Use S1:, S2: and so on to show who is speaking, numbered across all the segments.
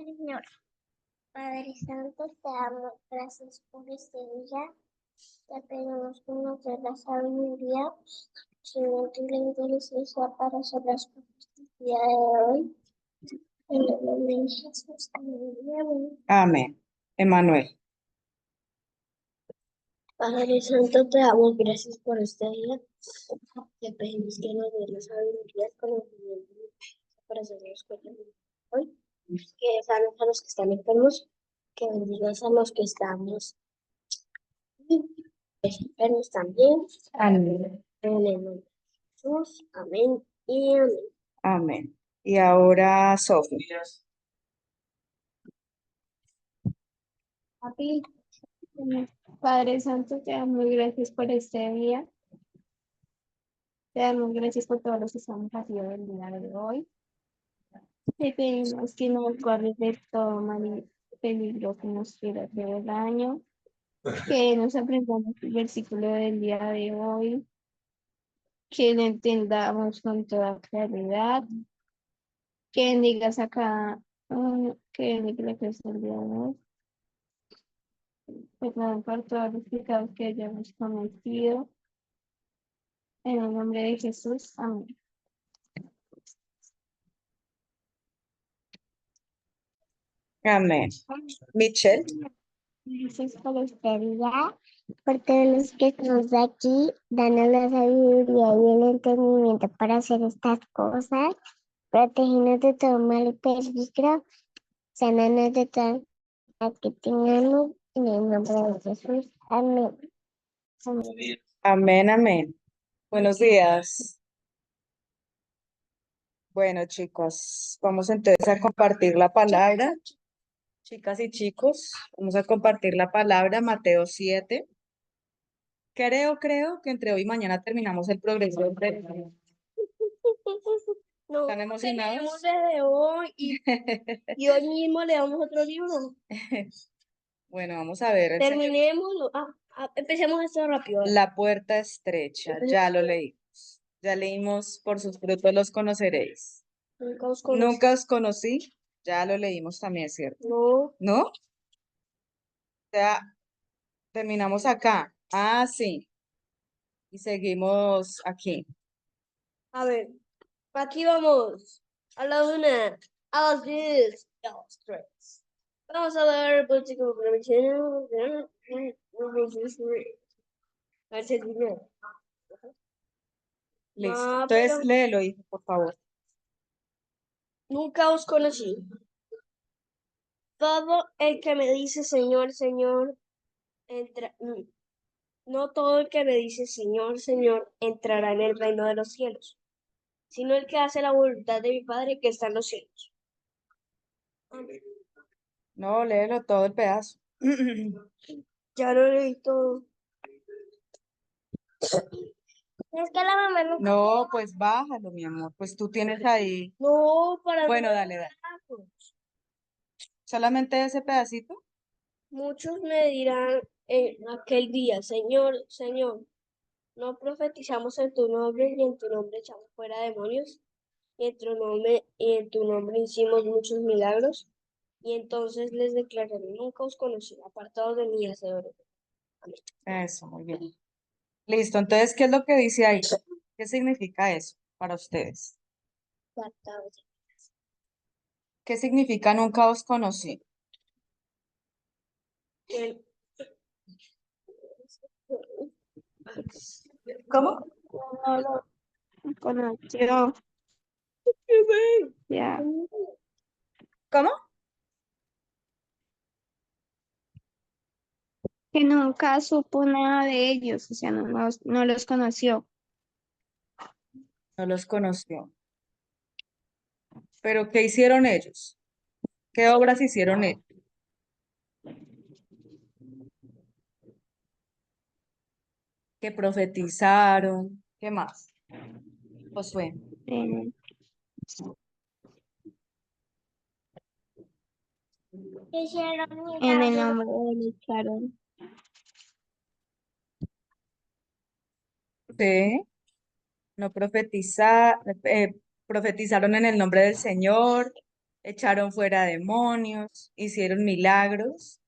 S1: Señor, Padre Santo, te damos gracias por este día. Te pedimos que nos dé la sabiduría, conocimiento y la inteligencia para hacer las cosas del día de hoy. En el nombre de Jesús, amén.
S2: Amén. Emanuel.
S1: Padre Santo, te damos gracias por este día. Te pedimos que nos dé la sabiduría, conocimiento y inteligencia para hacer las cosas del día de hoy. Que sanes a los que están enfermos, que bendigas a los que estamos enfermos también.
S2: Amén.
S1: En el nombre de Jesús, amén y amén.
S2: Amén. Y ahora Sofía.
S3: Papi, Padre Santo, te damos gracias por este día. Te damos gracias por todos los que estamos aquí el día de hoy. Te pedimos que nos guardes de todo mal y peligro que nos quiera hacer daño. Que nos aprendamos el versículo del día de hoy. Que lo entendamos con toda claridad. Que bendigas a cada que bendiga la clase del día de hoy. Perdón por todos los pecados que hayamos cometido. En el nombre de Jesús, amén.
S2: Amén. Michelle.
S1: Gracias por esta vida, por todos los que nos da aquí, danos la sabiduría y el entendimiento para hacer estas cosas, protegiendo de todo mal y peligro, sanando de todas las que tengamos, en el nombre de Jesús, amén. Amén.
S2: Amén, amén. Buenos días. Bueno, chicos, vamos entonces a compartir la palabra. Chicas y chicos, vamos a compartir la palabra Mateo 7. Creo que entre hoy y mañana terminamos el progreso del texto.
S1: No,
S2: ¿Están emocionados?
S1: tenemos desde hoy y hoy mismo le damos otro libro.
S2: Bueno, vamos a ver.
S1: Terminémoslo. Empecemos esto rápido.
S2: La puerta estrecha, ya lo leímos. Ya leímos, por sus frutos los conoceréis. Nunca os conocí, ya lo leímos también, ¿cierto?
S1: No.
S2: ¿No? Ya terminamos acá. Ah, sí. Y seguimos aquí.
S1: A ver, aquí vamos. A la una, a las 10, a las 3. Vamos a ver el versículo primero.
S2: Listo.
S1: No,
S2: Entonces,
S1: pero
S2: léelo, hijo, por favor.
S1: nunca os conocí. Todo el que me dice Señor, Señor, entra. No todo el que me dice Señor, Señor, entrará en el reino de los cielos, sino el que hace la voluntad de mi Padre que está en los cielos. Amén.
S2: No, léelo todo el pedazo.
S1: Ya lo leí todo. Es que la mamá no.
S2: No, pues bájalo, mi amor. Pues tú tienes ahí.
S1: No, para
S2: Bueno,
S1: no
S2: dale, dale.
S1: pedazos.
S2: ¿Solamente ese pedacito?
S1: Muchos me dirán en aquel día, Señor, Señor, ¿no profetizamos en tu nombre y en tu nombre echamos fuera demonios? Y en tu nombre hicimos muchos milagros. Y entonces les declararé, nunca os conocí, apartados de mí, hacedores. Amén.
S2: Eso, muy bien. Listo, entonces, ¿qué es lo que dice ahí? ¿Qué significa eso para ustedes?
S1: Apartados.
S2: ¿Qué significa nunca os conocí?
S1: Que-
S2: ¿Cómo?
S3: No lo conoció. Ya.
S2: ¿Cómo?
S3: Que nunca supo nada de ellos, o sea, no los conoció.
S2: No los conoció. ¿Pero qué hicieron ellos? ¿Qué obras hicieron ellos? ¿Qué profetizaron? ¿Qué más? Josué.
S3: Eh,
S1: Hicieron
S3: en el
S1: milagros.
S3: nombre de él echaron.
S2: Sí. No profetizar, profetizaron en el nombre del Señor, echaron fuera demonios, hicieron milagros,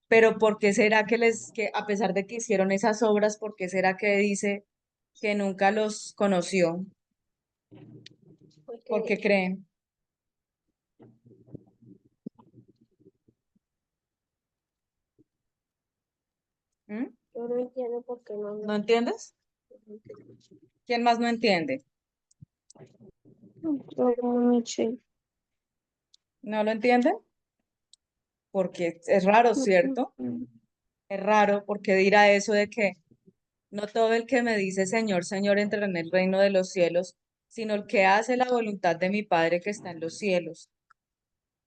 S2: pero ¿por qué será que a pesar de que hicieron esas obras, por qué será que dice que nunca los conoció? ¿Por qué creen? ¿Mm?
S1: Yo no entiendo por qué no.
S2: ¿No entiendes? ¿Quién más no entiende?
S3: Michelle.
S2: ¿No lo entiende? Porque es raro, ¿cierto? Es raro porque dirá eso de que no todo el que me dice Señor, Señor entra en el reino de los cielos, sino el que hace la voluntad de mi Padre que está en los cielos.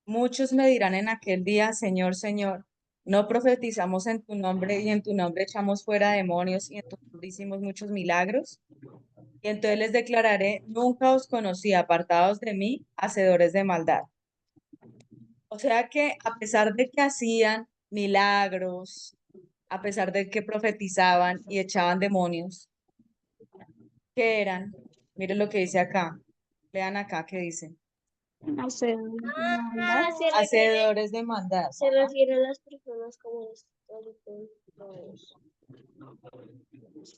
S2: Muchos me dirán en aquel día, Señor, Señor, no profetizamos en tu nombre y en tu nombre echamos fuera demonios y en tu nombre hicimos muchos milagros. Y entonces les declararé, nunca os conocí, apartados de mí, hacedores de maldad. O sea que a pesar de que hacían milagros, a pesar de que profetizaban y echaban demonios, ¿qué eran? Miren lo que dice acá. Vean acá qué dice.
S3: Hacer maldad.
S2: Hacedores de maldad.
S1: Se refiere a las personas como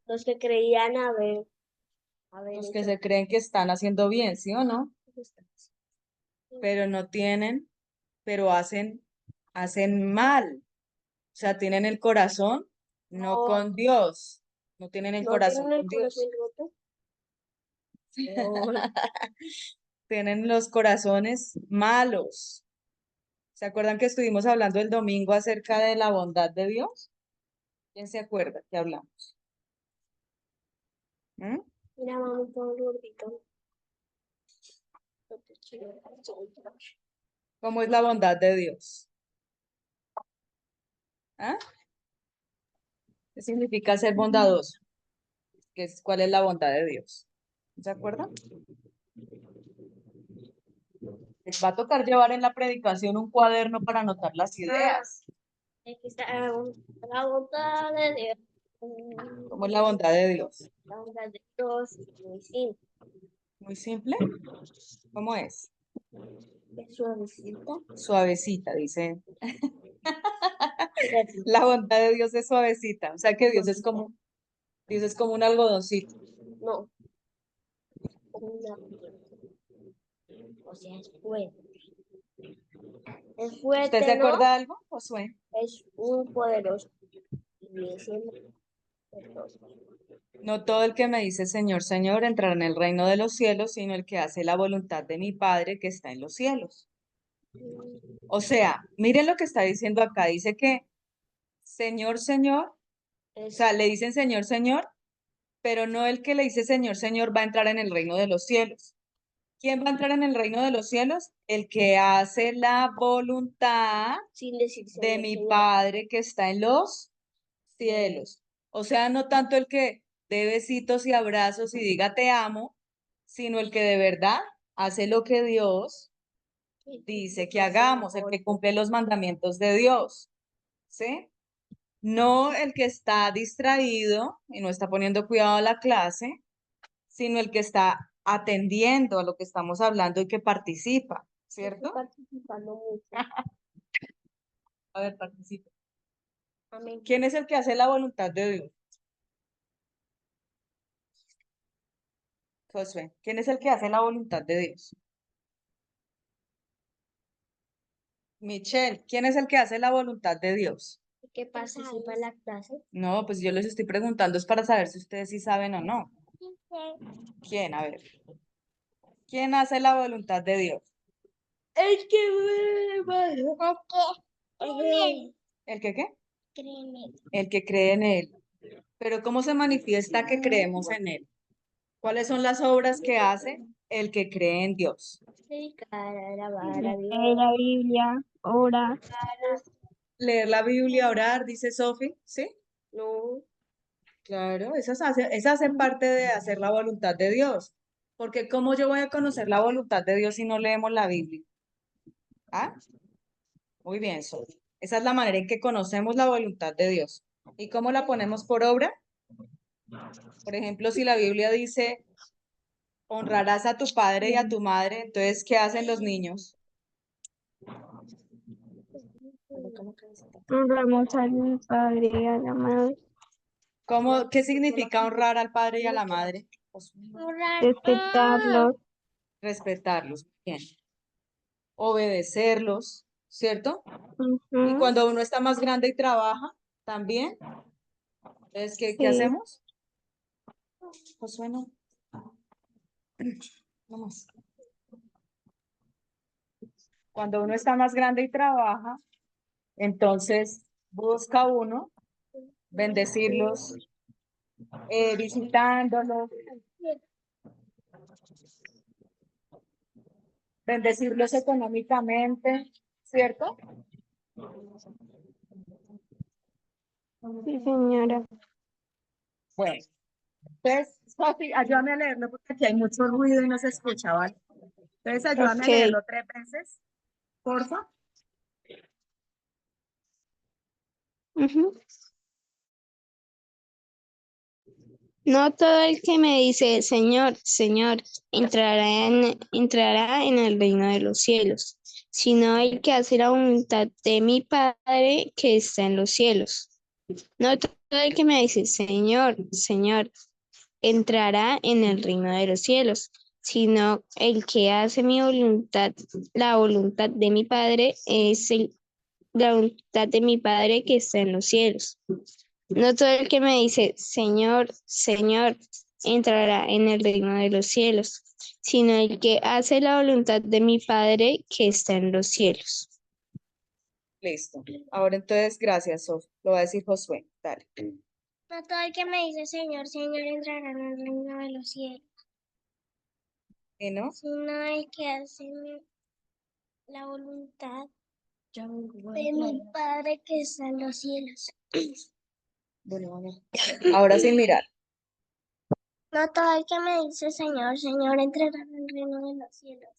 S1: los que creían haber
S2: Los que se creen que están haciendo bien, ¿sí o no? Pero no tienen, pero hacen mal. O sea, tienen el corazón no
S1: No.
S2: con Dios. No tienen el
S1: ¿No
S2: corazón
S1: tienen el
S2: con Dios.
S1: corazón roto? No.
S2: Tienen los corazones malos. ¿Se acuerdan que estuvimos hablando el domingo acerca de la bondad de Dios? ¿Quién se acuerda que hablamos? ¿Mm?
S1: Mira, mami, todo gordito.
S2: ¿Cómo es la bondad de Dios? ¿Ah? ¿Qué significa ser bondadoso? ¿Cuál es la bondad de Dios? ¿Se acuerdan? Les va a tocar llevar en la predicación un cuaderno para anotar las ideas.
S1: Aquí está la bondad de Dios.
S2: ¿Cómo es la bondad de Dios?
S1: La bondad de Dios es muy simple.
S2: Muy simple. ¿Cómo es?
S1: Es suavecita.
S2: Suavecita, dice. La bondad de Dios es suavecita. O sea que Dios es como un algodoncito.
S1: No. Una o sea, es fuerte. Es
S2: ¿Usted
S1: fuerte,
S2: se
S1: ¿no?
S2: acuerda de algo, Josué?
S1: Es muy poderoso. Y es siempre poderoso.
S2: No todo el que me dice Señor, Señor entrará en el reino de los cielos, sino el que hace la voluntad de mi Padre que está en los cielos. O sea, miren lo que está diciendo acá. Dice que Señor, Señor, o sea, le dicen Señor, Señor, pero no el que le dice Señor, Señor va a entrar en el reino de los cielos. ¿Quién va a entrar en el reino de los cielos? El que hace la voluntad
S1: Sin decir
S2: de
S1: Señor,
S2: mi
S1: Señor.
S2: Padre que está en los cielos. O sea, no tanto el que dé besitos y abrazos y diga te amo, sino el que de verdad hace lo que Dios dice que hagamos, el que cumple los mandamientos de Dios. ¿Sí? No el que está distraído y no está poniendo cuidado a la clase, sino el que está atendiendo a lo que estamos hablando y que participa, ¿cierto?
S1: Estoy participando mucho.
S2: A ver, participa.
S1: Amén.
S2: ¿Quién es el que hace la voluntad de Dios? Josué, ¿quién es el que hace la voluntad de Dios? Michelle, ¿quién es el que hace la voluntad de Dios?
S1: ¿Qué participa en la clase?
S2: No, pues yo les estoy preguntando, es para saber si ustedes sí saben o no. ¿Quién? A ver. ¿Quién hace la voluntad de Dios?
S1: El que
S2: ¿El que qué?
S1: créeme.
S2: El que cree en Él. Pero ¿cómo se manifiesta que creemos en Él? ¿Cuáles son las obras que hace el que cree en Dios?
S1: Predicar, alabar a Dios.
S3: Leer la Biblia, orar.
S2: Leer la Biblia, orar, dice Sophie, ¿sí?
S1: No.
S2: Claro, esas hacen parte de hacer la voluntad de Dios. Porque ¿cómo yo voy a conocer la voluntad de Dios si no leemos la Biblia? ¿Ah? Muy bien, Sophie. Esa es la manera en que conocemos la voluntad de Dios. ¿Y cómo la ponemos por obra? Por ejemplo, si la Biblia dice, honrarás a tu padre y a tu madre, entonces, ¿qué hacen los niños?
S3: Honramos al padre y a la madre.
S2: ¿Qué significa honrar al padre y a la madre?
S3: Respetarlos.
S2: Respetarlos, bien. Obedecerlos, ¿cierto? Y
S3: Ujú,
S2: cuando uno está más grande y trabaja, también. Entonces, ¿qué
S3: sí.
S2: hacemos? Josué, no. No más. Cuando uno está más grande y trabaja, entonces busca uno bendecirlos, visitándolos, bendecirlos económicamente, ¿cierto?
S3: Sí, señora.
S2: Bueno, entonces, Sofi, ayúdame a leerlo porque aquí hay mucho ruido y no se escucha, ¿vale? Entonces, ayúdame a
S3: Ok.
S2: leerlo 3 veces, porfa.
S3: Ujú. No todo el que me dice, Señor, Señor, entrará en el reino de los cielos, sino el que hace la voluntad de mi Padre que está en los cielos. No todo el que me dice, Señor, Señor, entrará en el reino de los cielos, sino el que hace mi voluntad, la voluntad de mi Padre la voluntad de mi Padre que está en los cielos. No todo el que me dice, Señor, Señor, entrará en el reino de los cielos, sino el que hace la voluntad de mi Padre que está en los cielos.
S2: Listo. Ahora entonces, gracias, Sofi. Lo va a decir Josué. Dale.
S1: No todo el que me dice Señor, Señor entrará en el reino de los cielos,
S2: ¿Y no?
S1: sino el que hace la voluntad de mi Padre que está en los cielos.
S2: Bueno, vamos. Ahora sin mirar.
S1: No todo el que me dice Señor, Señor entrará en el reino de los cielos,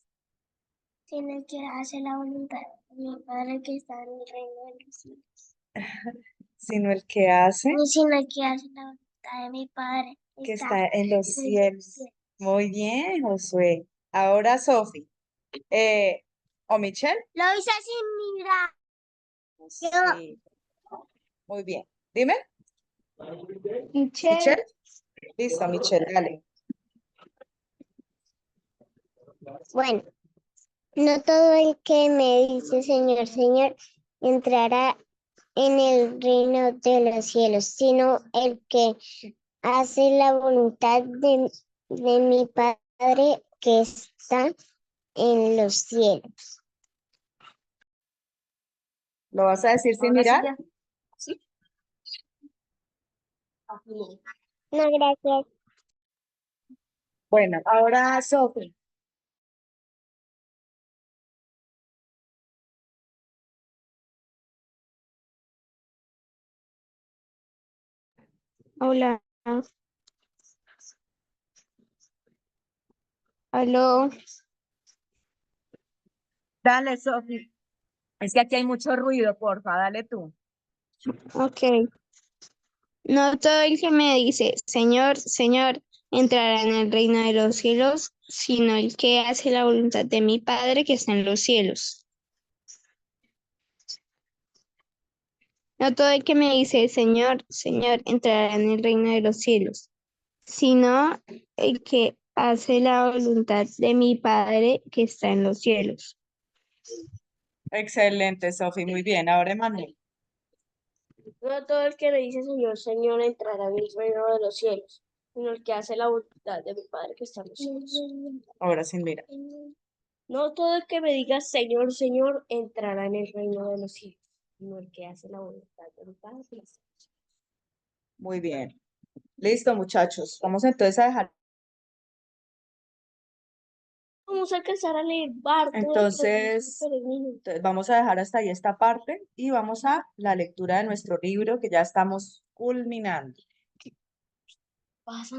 S1: sino el que hace la voluntad de mi Padre que está en el reino de los cielos.
S2: Sino el que hace,
S1: Sino el que hace la voluntad de mi Padre
S2: que está en los cielos. Muy bien, Josué. Ahora, Sofi. ¿O Michelle?
S1: Lo hice sin mirar.
S2: Sí. Muy bien. Dime,
S3: Michelle,
S2: Michelle. Listo, Michelle, dale.
S1: Bueno, no todo el que me dice Señor, Señor entrará en el reino de los cielos, sino el que hace la voluntad de mi Padre que está en los cielos.
S2: ¿Lo vas a decir sin mirar?
S1: No, gracias.
S2: Bueno, ahora, Sofi.
S3: hola. Aló.
S2: Dale, Sofi. Es que aquí hay mucho ruido, porfa, dale tú.
S3: Ok. No todo el que me dice, Señor, Señor, entrará en el reino de los cielos, sino el que hace la voluntad de mi Padre que está en los cielos. No todo el que me dice, Señor, Señor, entrará en el reino de los cielos, sino el que hace la voluntad de mi Padre que está en los cielos.
S2: Excelente, Sofi, muy bien. Ahora, Emanuel.
S4: No todo el que le dice Señor, Señor entrará en el reino de los cielos, sino el que hace la voluntad de mi Padre que está en los cielos.
S2: Ahora sin mirar.
S4: No todo el que me diga Señor, Señor entrará en el reino de los cielos, sino el que hace la voluntad de mi Padre que está en los cielos.
S2: Muy bien. Listo, muchachos. Vamos entonces a dejar.
S4: Vamos a alcanzar a leer Bardo.
S2: Entonces, vamos a dejar hasta ahí esta parte y vamos a la lectura de nuestro libro que ya estamos culminando.
S4: Pasa.